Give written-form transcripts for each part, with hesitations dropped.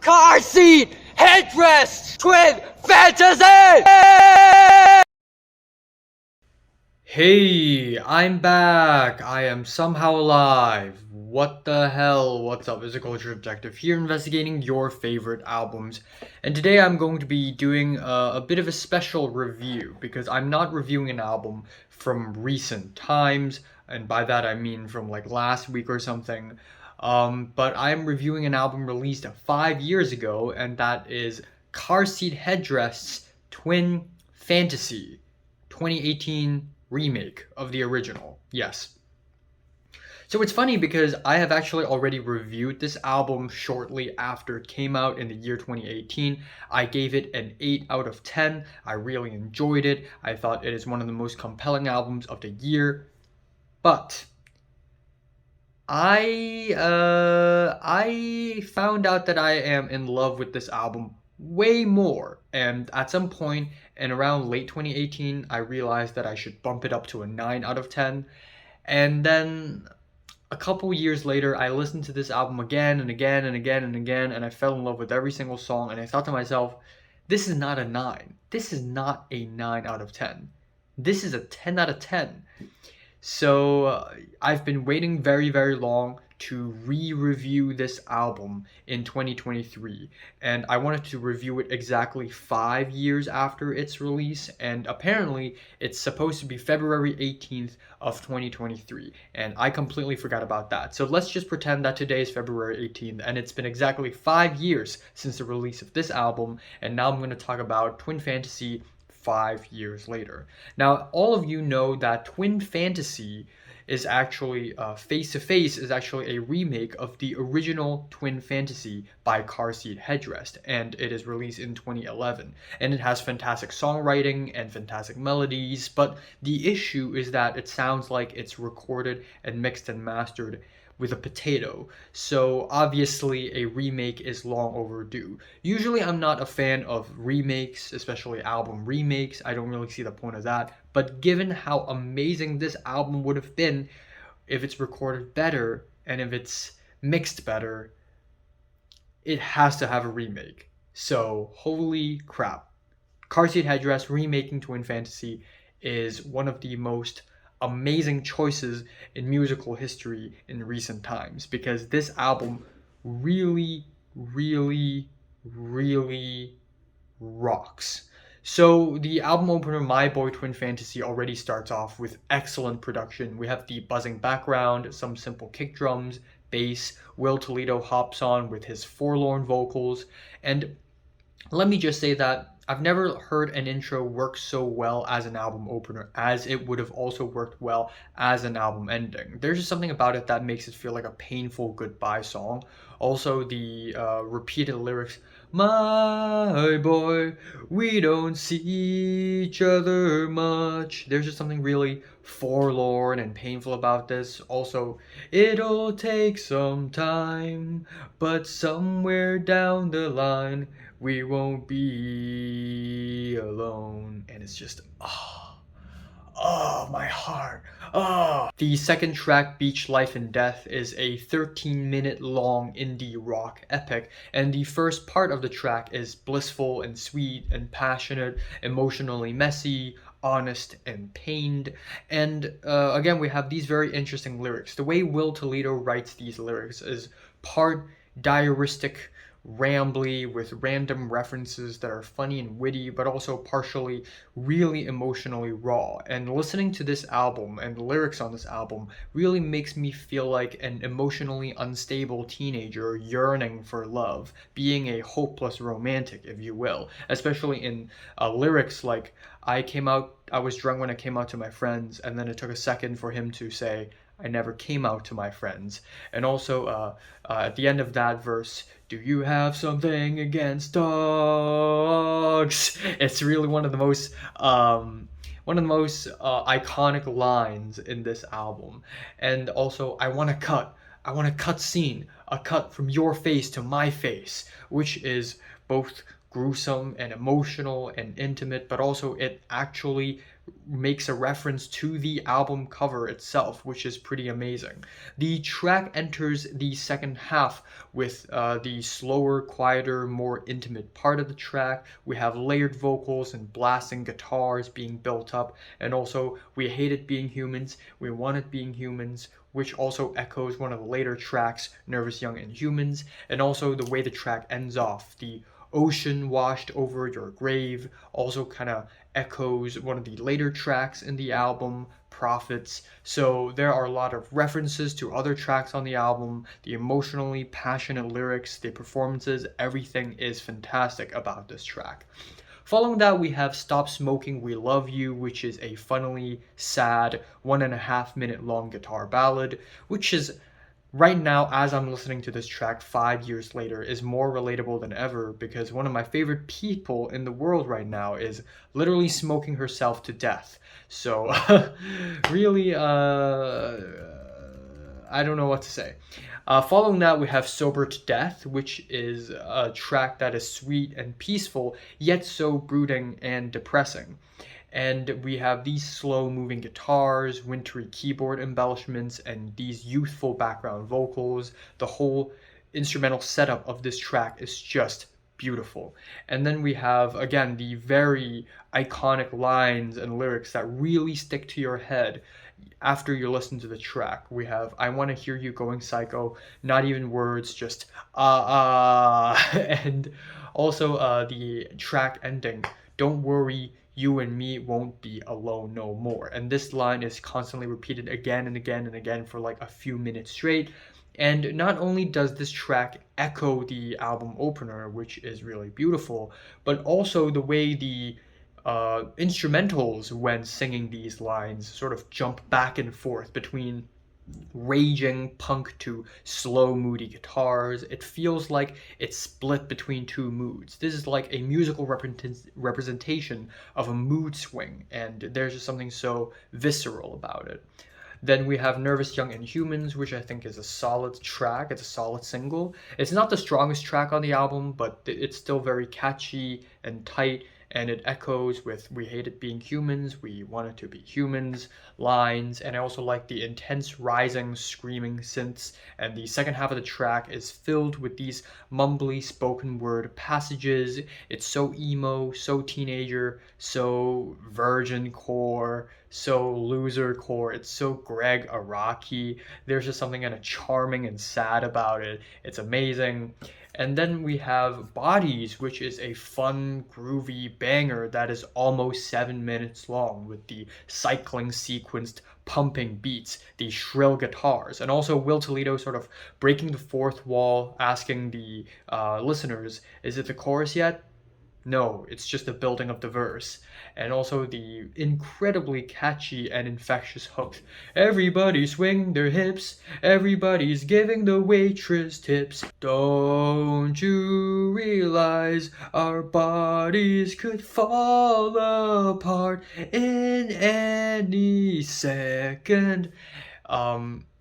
Car seat! Headrest! Twin fantasy! Hey, I'm back. I am somehow alive. What the hell? What's up? It's a Culture Objective here investigating your favorite albums. And today I'm going to be doing a bit of a special review because I'm not reviewing an album from recent times, and by that I mean from like last week or something. But I'm reviewing an album released 5 years ago, and that is Car Seat Headrest's Twin Fantasy 2018 remake of the original. Yes. So it's funny because I have actually already reviewed this album shortly after it came out in the year 2018. I gave it an 8 out of 10. I really enjoyed it. I thought it is one of the most compelling albums of the year. But I found out that I am in love with this album way more. And at some point in around late 2018, I realized that I should bump it up to a 9 out of 10. And then a couple years later, I listened to this album again and again and again and again, and I fell in love with every single song. And I thought to myself, this is not a 9. This is not a 9 out of 10. This is a 10 out of 10. So I've been waiting very, very long to re-review this album in 2023, and I wanted to review it exactly 5 years after its release, and apparently it's supposed to be February 18th of 2023, and I completely forgot about that. So let's just pretend that today is February 18th, and it's been exactly 5 years since the release of this album, and now I'm going to talk about Twin Fantasy 5 years later. Now, all of you know that Twin Fantasy is actually Face to Face is actually a remake of the original Twin Fantasy by Car Seat Headrest, and it is released in 2011. And it has fantastic songwriting and fantastic melodies, but the issue is that it sounds like it's recorded and mixed and mastered with a potato. So obviously a remake is long overdue. Usually I'm not a fan of remakes, especially album remakes. I don't really see the point of that. But given how amazing this album would have been if it's recorded better and if it's mixed better, it has to have a remake. So holy crap. Car Seat Headrest remaking Twin Fantasy is one of the most amazing choices in musical history in recent times, because this album really, really, really rocks. So the album opener, My Boy Twin Fantasy, already starts off with excellent production. We have the buzzing background, some simple kick drums, bass. Will Toledo hops on with his forlorn vocals, and let me just say that I've never heard an intro work so well as an album opener as it would have also worked well as an album ending. There's just something about it that makes it feel like a painful goodbye song. Also, the repeated lyrics, "My boy, we don't see each other much." There's just something really forlorn and painful about this. Also, "It'll take some time, but somewhere down the line, we won't be alone." And it's just, oh, my heart. Oh. The second track, Beach Life and Death, is a 13-minute long indie rock epic, and the first part of the track is blissful and sweet and passionate, emotionally messy, honest and pained. And again, we have these very interesting lyrics. The way Will Toledo writes these lyrics is part diaristic, rambly, with random references that are funny and witty, but also partially really emotionally raw. And listening to this album and the lyrics on this album really makes me feel like an emotionally unstable teenager yearning for love, being a hopeless romantic, if you will, especially in lyrics like, I was drunk when I came out to my friends, and then it took a second for him to say, "I never came out to my friends." And also at the end of that verse, "Do you have something against dogs?" It's really one of the most iconic lines in this album. And also, I want a cut scene, a cut from your face to my face, which is both gruesome and emotional and intimate, but also it actually makes a reference to the album cover itself, which is pretty amazing. The track enters the second half with the slower, quieter, more intimate part of the track. We have layered vocals and blasting guitars being built up, and also we hated being humans, we wanted being humans, which also echoes one of the later tracks, Nervous Young and Humans, and also the way the track ends off. The ocean washed over your grave also kind of echoes one of the later tracks in the album, Prophets. So there are a lot of references to other tracks on the album. The emotionally passionate lyrics, the performances, everything is fantastic about this track. Following that, we have Stop Smoking, We Love You, which is a funnily sad 1.5 minute long guitar ballad, which is right now, as I'm listening to this track 5 years later, is more relatable than ever because one of my favorite people in the world right now is literally smoking herself to death. So really, I don't know what to say. Following that, we have Sober to Death, which is a track that is sweet and peaceful, yet so brooding and depressing. And we have these slow moving guitars, wintry keyboard embellishments, and these youthful background vocals. The whole instrumental setup of this track is just beautiful. And then we have, again, the very iconic lines and lyrics that really stick to your head after you listen to the track. We have I Want to Hear You Going Psycho, not even words, just and also the track ending, Don't Worry, You and Me Won't Be Alone No More. And this line is constantly repeated again and again and again for like a few minutes straight. And not only does this track echo the album opener, which is really beautiful, but also the way the instrumentals when singing these lines sort of jump back and forth between raging punk to slow moody guitars. It feels like it's split between two moods. This is like a musical representation of a mood swing, and there's just something so visceral about it. Then we have Nervous Young and Humans, which I think is a solid track. It's a solid single. It's not the strongest track on the album, but it's still very catchy and tight, and it echoes with We Hated Being Humans, We Wanted to Be Humans lines, and I also like the intense rising screaming synths, and the second half of the track is filled with these mumbly spoken word passages. It's so emo, so teenager, so virgin core, so loser core. It's so Greg Araki. There's just something kind of charming and sad about it. It's amazing. And then we have Bodies, which is a fun, groovy banger that is almost 7 minutes long with the cycling sequenced pumping beats, the shrill guitars, and also Will Toledo sort of breaking the fourth wall, asking the listeners, is it the chorus yet? No, it's just the building of the verse. And also the incredibly catchy and infectious hooks. Everybody swing their hips, everybody's giving the waitress tips. Don't you realize our bodies could fall apart in any second?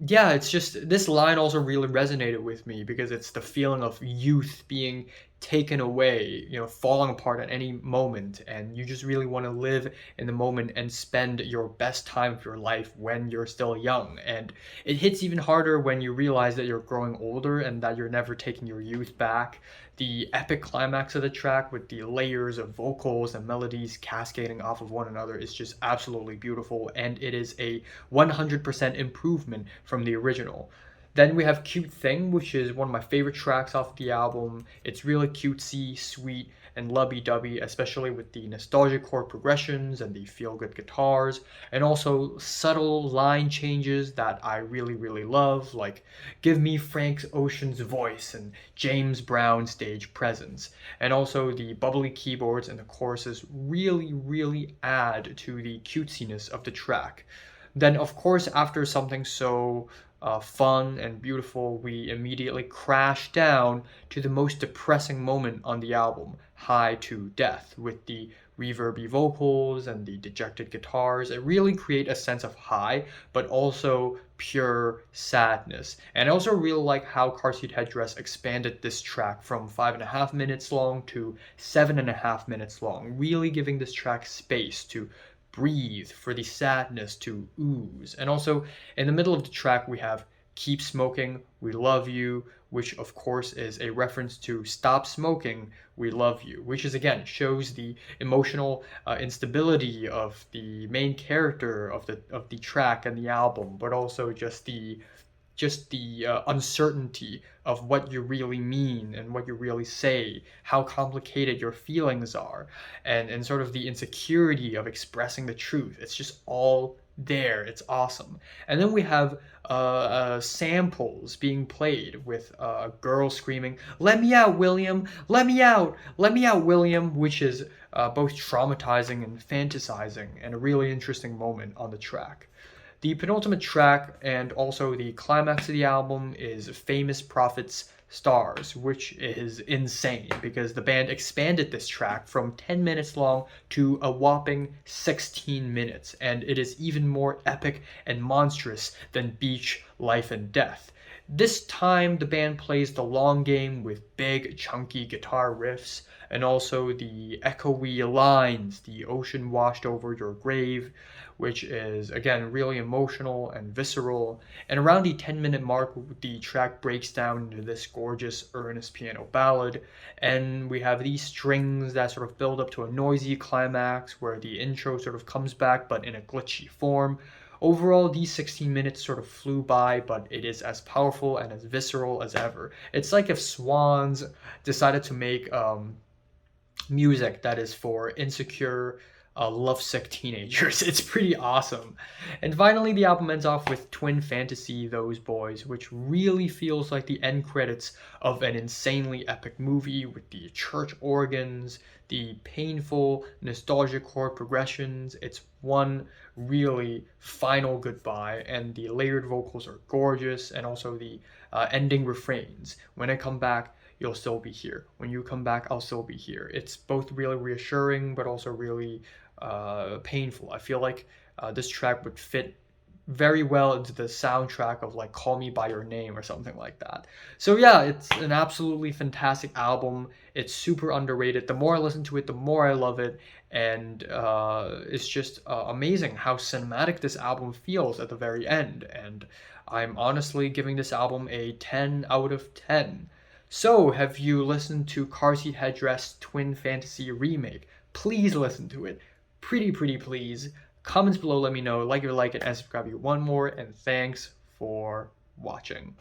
Yeah, it's just this line also really resonated with me because it's the feeling of youth being taken away, falling apart at any moment, and you just really want to live in the moment and spend your best time of your life when you're still young. And it hits even harder when you realize that you're growing older and that you're never taking your youth back. The epic climax of the track with the layers of vocals and melodies cascading off of one another is just absolutely beautiful, and it is a 100% improvement from the original. Then we have Cute Thing, which is one of my favorite tracks off the album. It's really cutesy, sweet, and lovey-dovey, especially with the nostalgic chord progressions and the feel-good guitars, and also subtle line changes that I really, really love, like Give Me Frank Ocean's voice and James Brown stage presence. And also the bubbly keyboards and the choruses really, really add to the cutesiness of the track. Then, of course, after something so fun and beautiful, we immediately crash down to the most depressing moment on the album, High to Death, with the reverby vocals and the dejected guitars. It really create a sense of high, but also pure sadness. And I also really like how Car Seat Headrest expanded this track from 5.5 minutes long to 7.5 minutes long, really giving this track space to breathe, for the sadness to ooze. And also, in the middle of the track, we have Keep Smoking, We Love You, which of course is a reference to Stop Smoking, We Love You, which is again shows the emotional instability of the main character of the track and the album, but also just the uncertainty of what you really mean and what you really say, how complicated your feelings are, and sort of the insecurity of expressing the truth. It's just all there. It's awesome. And then we have samples being played with a girl screaming, "Let me out, William! Let me out! Let me out, William!" which is both traumatizing and fantasizing, and a really interesting moment on the track. The penultimate track and also the climax of the album is Famous Prophets Stars, which is insane because the band expanded this track from 10 minutes long to a whopping 16 minutes, and it is even more epic and monstrous than Beach, Life and Death. This time the band plays the long game with big chunky guitar riffs and also the echoey lines, the ocean washed over your grave, which is again really emotional and visceral. And around the 10-minute mark, the track breaks down into this gorgeous earnest piano ballad, and we have these strings that sort of build up to a noisy climax where the intro sort of comes back but in a glitchy form. Overall, these 16 minutes sort of flew by, but it is as powerful and as visceral as ever. It's like if Swans decided to make music that is for insecure, lovesick teenagers. It's pretty awesome. And finally, the album ends off with Twin Fantasy, Those Boys, which really feels like the end credits of an insanely epic movie with the church organs, the painful, nostalgic chord progressions. It's one really final goodbye, and the layered vocals are gorgeous, and also the ending refrains. When I come back, you'll still be here. When you come back, I'll still be here. It's both really reassuring, but also really painful. I feel like this track would fit very well into the soundtrack of like Call Me By Your Name or something like that. So yeah, it's an absolutely fantastic album. It's super underrated. The more I listen to it, the more I love it. And it's just amazing how cinematic this album feels at the very end. And I'm honestly giving this album a 10 out of 10. So, have you listened to Car Seat Headrest Twin Fantasy Remake? Please listen to it. Pretty please. Comments below, let me know. Like if you like it, and subscribe if you want more. And thanks for watching.